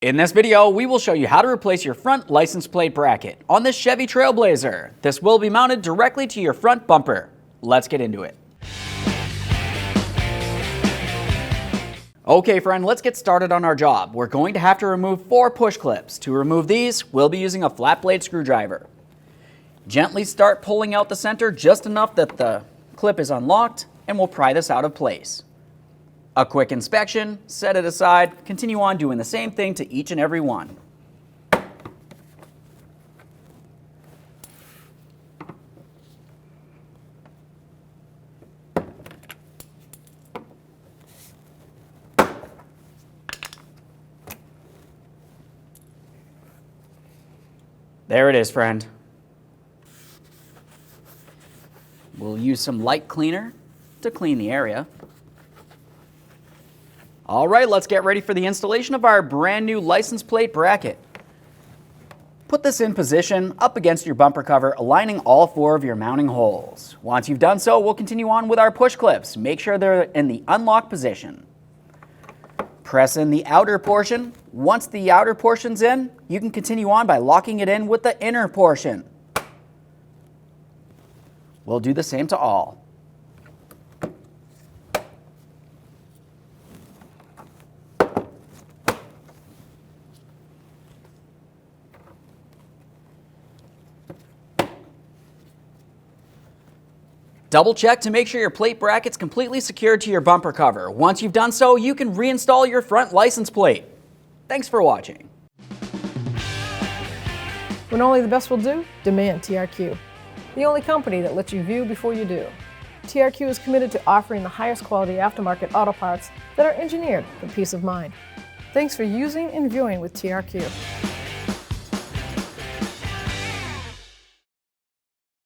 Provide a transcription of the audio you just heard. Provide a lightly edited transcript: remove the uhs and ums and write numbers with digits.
In this video, we will show you how to replace your front license plate bracket on this Chevy Trailblazer. This will be mounted directly to your front bumper. Let's get into it. Okay friend, let's get started on our job. We're going to have to remove 4 push clips. To remove these, we'll be using a flat blade screwdriver. Gently start pulling out the center just enough that the clip is unlocked, and we'll pry this out of place. A quick inspection, set it aside, continue on doing the same thing to each and every one. There it is, friend. We'll use some light cleaner to clean the area. All right, let's get ready for the installation of our brand new license plate bracket. Put this in position up against your bumper cover, aligning all 4 of your mounting holes. Once you've done so, we'll continue on with our push clips. Make sure they're in the unlock position. Press in the outer portion. Once the outer portion's in, you can continue on by locking it in with the inner portion. We'll do the same to all. Double check to make sure your plate bracket's completely secured to your bumper cover. Once you've done so, you can reinstall your front license plate. Thanks for watching. When only the best will do, demand TRQ. The only company that lets you view before you do. TRQ is committed to offering the highest quality aftermarket auto parts that are engineered for peace of mind. Thanks for using and viewing with TRQ.